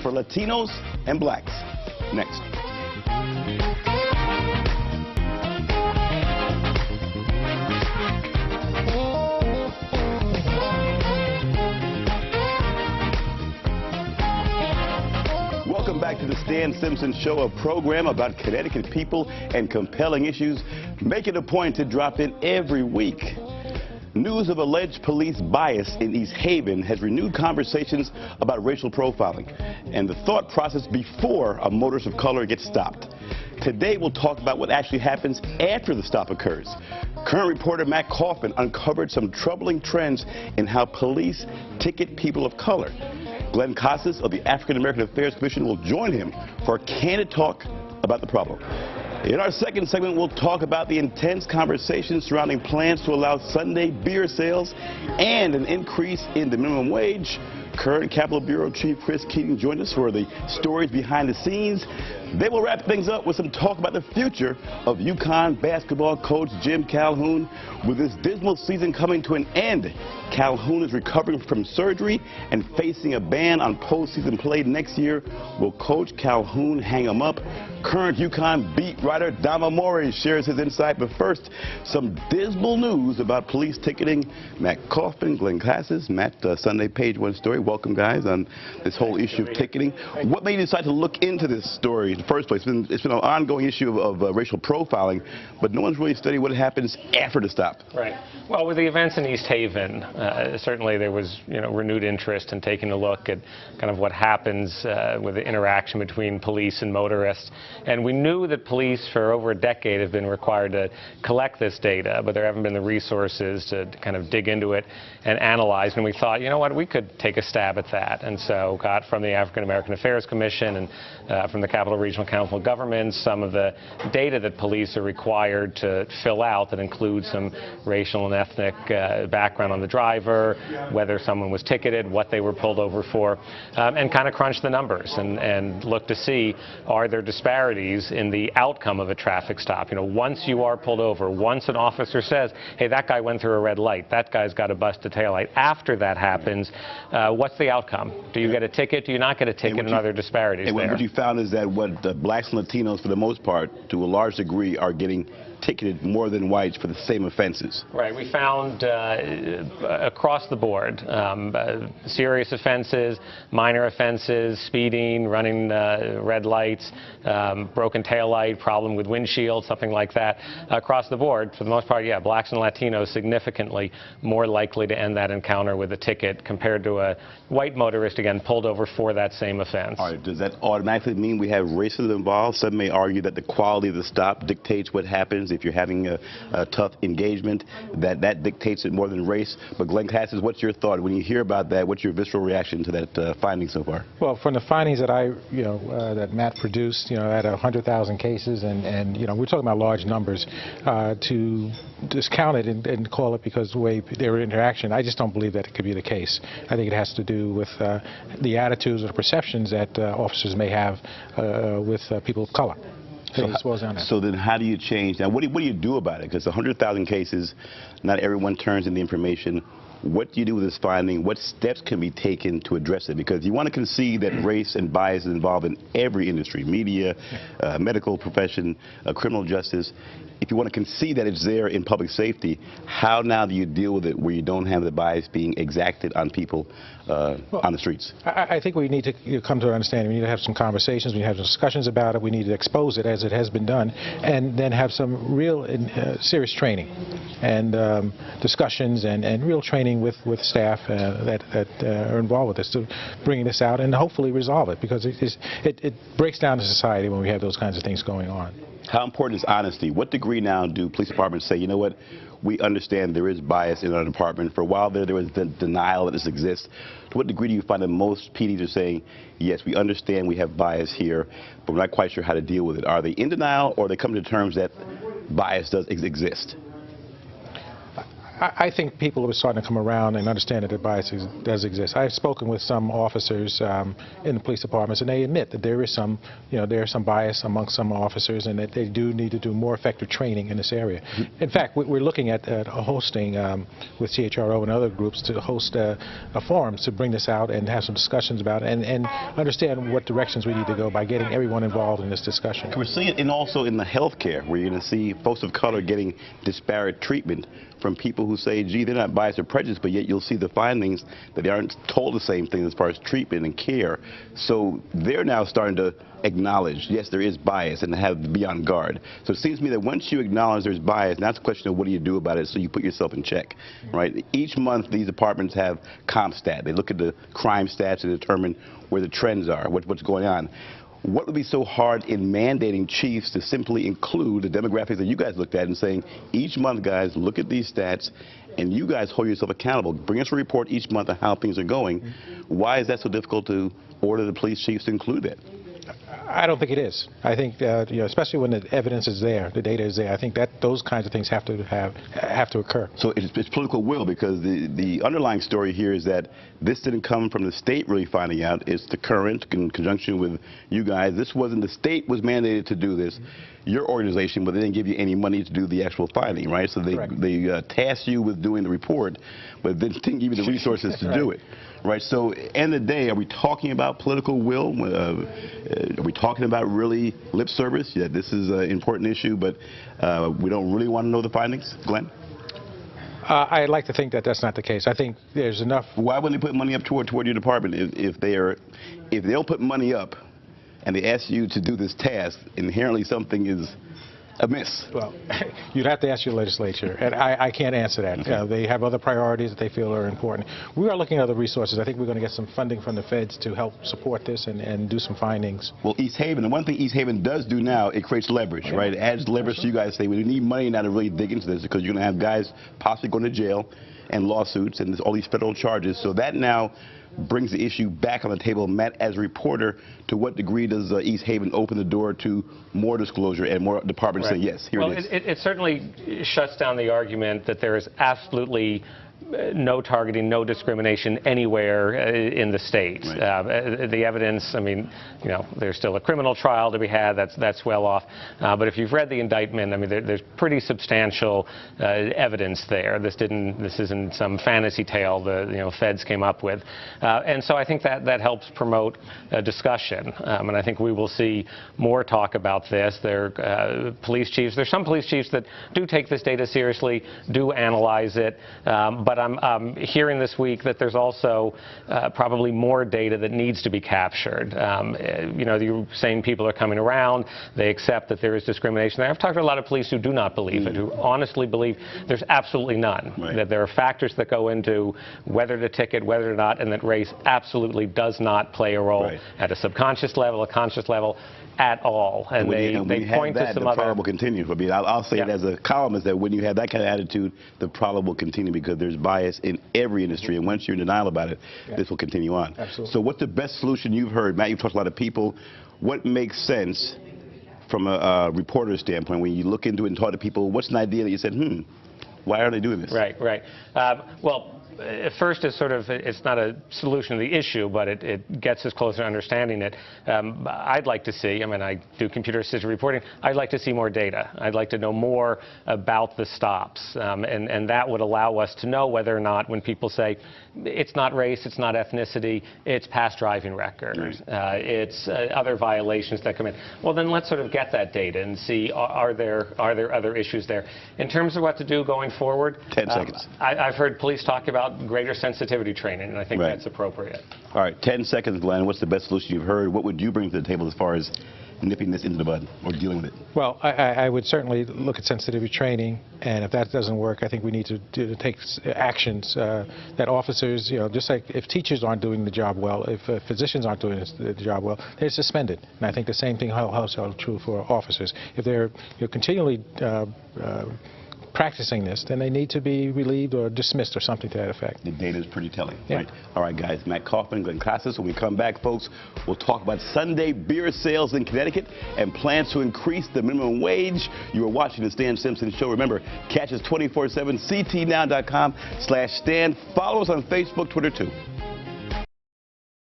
for Latinos and blacks. Next. Welcome back to the Stan Simpson Show, a program about Connecticut people and compelling issues. Make it a point to drop in every week. News of alleged police bias in East Haven has renewed conversations about racial profiling and the thought process before a motorist of color gets stopped. Today we'll talk about what actually happens after the stop occurs. Current reporter Matt Kauffman uncovered some troubling trends in how police ticket people of color. Glenn Cassis of the African American Affairs Commission will join him for a candid talk about the problem. In our second segment, we'll talk about the intense conversations surrounding plans to allow Sunday beer sales and an increase in the minimum wage. Current Capitol Bureau Chief Chris Keating joined us for the stories behind the scenes. They will wrap things up with some talk about the future of UConn basketball coach Jim Calhoun. With this dismal season coming to an end, Calhoun is recovering from surgery and facing a ban on postseason play next year. Will Coach Calhoun hang him up? Current UConn beat writer Dama Mori shares his insight. But first, some dismal news about police ticketing. Matt Kauffman, Glenn Cassis, Matt, Sunday Page One story. Welcome, guys, on this whole issue of ticketing. What made you decide to look into this story in the first place? It's been an ongoing issue of racial profiling, but no one's really studied what happens after the stop. Right. Well, with the events in East Haven, certainly there was renewed interest in taking a look at kind of what happens with the interaction between police and motorists. And we knew that police for over a decade have been required to collect this data, but there haven't been the resources to kind of dig into it and analyze. And we thought, you know what, we could take a stab at that. And so got from the African American Affairs Commission and from the Capital Regional Council of Governments some of the data that police are required to fill out that includes some racial and ethnic background on the driver, whether someone was ticketed, what they were pulled over for, and kind of crunch the numbers and look to see, are there disparities in the outcome of a traffic stop. Once you are pulled over, once an officer says, hey, that guy went through a red light, that guy's got a busted taillight, after that happens, what's the outcome? Do you get a ticket? Do you not get a ticket? And other disparities there? What you found is that what blacks and Latinos, for the most part, to a large degree, are getting ticketed more than whites for the same offenses. Right. We found across the board serious offenses, minor offenses, speeding, running red lights, broken taillight, problem with windshield, something like that. Across the board, for the most part, yeah, blacks and Latinos significantly more likely to end that encounter with a ticket compared to a white motorist, again, pulled over for that same offense. All right. Does that automatically mean we have racism involved? Some may argue that the quality of the stop dictates what happens. If you're having a tough engagement, that dictates it more than race. But Glenn Cassis, what's your thought when you hear about that? What's your visceral reaction to that finding so far? Well, from the findings that that Matt produced, at 100,000 cases, and we're talking about large numbers, to discount it and call it because of the way their interaction, I just don't believe that it could be the case. I think it has to do with the attitudes or the perceptions that officers may have with people of color. So then how do you change? Now, what do you do about it? Because 100,000 cases, not everyone turns in the information. What do you do with this finding? What steps can be taken to address it? Because you want to concede that race and bias is involved in every industry, media, medical profession, criminal justice. If you want to concede that it's there in public safety, how now do you deal with it where you don't have the bias being exacted on people on the streets? I think we need to come to an understanding. We need to have some conversations. We need to have some discussions about it. We need to expose it as it has been done, and then have some real serious training and discussions and real training with staff that are involved with this to bring this out and hopefully resolve it, because it breaks down the society when we have those kinds of things going on. How important is honesty? What degree now do police departments say, you know what, we understand there is bias in our department. For a while there was denial that this exists. To what degree do you find that most PDs are saying, yes, we understand we have bias here, but we're not quite sure how to deal with it? Are they in denial, or are they coming to terms that bias does exist? I think people are starting to come around and understand that the bias does exist. I've spoken with some officers in the police departments, and they admit that there is some, there is some bias amongst some officers, and that they do need to do more effective training in this area. In fact, we're looking at hosting with CHRO and other groups to host a forum to bring this out and have some discussions about it, and understand what directions we need to go by getting everyone involved in this discussion. We're seeing it also in the healthcare, where you're going to see folks of color getting disparate treatment from people who say, gee, they're not biased or prejudiced, but yet you'll see the findings that they aren't told the same thing as far as treatment and care. So they're now starting to acknowledge, yes, there is bias, and have to be on guard. So it seems to me that once you acknowledge there's bias, now it's a question of what do you do about it so you put yourself in check, right? Each month these departments have CompStat. They look at the crime stats to determine where the trends are, what's going on. What would be so hard in mandating chiefs to simply include the demographics that you guys looked at and saying, each month, guys, look at these stats, and you guys hold yourself accountable. Bring us a report each month on how things are going. Why is that so difficult to order the police chiefs to include that? I don't think it is. I think especially when the evidence is there, the data is there. I think that those kinds of things have to occur. So it's political will, because the underlying story here is that this didn't come from the state really finding out. It's the Courant in conjunction with you guys. This wasn't, the state was mandated to do this. Your organization, but they didn't give you any money to do the actual finding, right? So they tasked you with doing the report, but then didn't give you the resources to do it. Right, so end of the day, are we talking about political will? Are we talking about really lip service? Yeah, this is an important issue, but we don't really want to know the findings? Glenn? I'd like to think that that's not the case. I think there's enough. Why wouldn't they put money up toward your department if they don't put money up and they ask you to do this task, inherently something is amiss? Well, you'd have to ask your legislature, and I can't answer that. Okay. They have other priorities that they feel are important. We are looking at other resources. I think we're going to get some funding from the feds to help support this and do some findings. Well, East Haven, and one thing East Haven does do now, it creates leverage, right? It adds leverage to you guys. Say, we need money now to really dig into this, because you're going to have guys possibly going to jail and lawsuits and all these federal charges. So that now brings the issue back on the table. Matt, as a reporter, to what degree does East Haven open the door to more disclosure and more departments say, yes, here it is? It certainly shuts down the argument that there is absolutely no targeting, no discrimination anywhere in the state. Right. The evidence, I mean, there's still a criminal trial to be had. That's well off. But if you've read the indictment, I mean, there's pretty substantial evidence there. This isn't some fantasy tale the feds came up with. And so I think that helps promote discussion. And I think we will see more talk about this. Police chiefs. There's some police chiefs that do take this data seriously, do analyze it. But I'm hearing this week that there's also probably more data that needs to be captured. You're saying people are coming around, they accept that there is discrimination there. I've talked to a lot of police who do not believe it, who honestly believe there's absolutely none, that there are factors that go into whether to ticket, whether or not, and that race absolutely does not play a role at a subconscious level, a conscious level, at all. And they point to some other... The problem will continue. I mean, I'll say it as a columnist, that when you have that kind of attitude, the problem will continue, because there's bias in every industry, and once you're in denial about it, this will continue on. Absolutely. So what's the best solution you've heard? Matt, you've talked to a lot of people. What makes sense from a reporter's standpoint when you look into it and talk to people? What's an idea that you said, why are they doing this? Right. Well, first, it's not a solution to the issue, but it gets us closer to understanding it. I'd like to see, I do computer-assisted reporting, I'd like to see more data. I'd like to know more about the stops, and that would allow us to know whether or not, when people say, it's not race, it's not ethnicity, it's past driving records, it's other violations that come in. Well, then let's get that data and see, are there other issues there. In terms of what to do going forward, 10 seconds. I've heard police talk about greater sensitivity training, and I think that's appropriate. All right, 10 seconds, Glenn. What's the best solution you've heard? What would you bring to the table as far as nipping this into the bud or dealing with it? Well, I would certainly look at sensitivity training, and if that doesn't work, I think we need to take actions that officers, just like if teachers aren't doing the job well, if physicians aren't doing the job well, they're suspended. And I think the same thing holds true for officers. If they're continually practicing this, then they need to be relieved or dismissed or something to that effect. The data is pretty telling. Yeah. Right? All right, guys. Matt Kauffman, Glenn Cassis. When we come back, folks, we'll talk about Sunday beer sales in Connecticut and plans to increase the minimum wage. You are watching the Stan Simpson Show. Remember, catch us 24/7, ctnow.com/Stan. Follow us on Facebook, Twitter, too.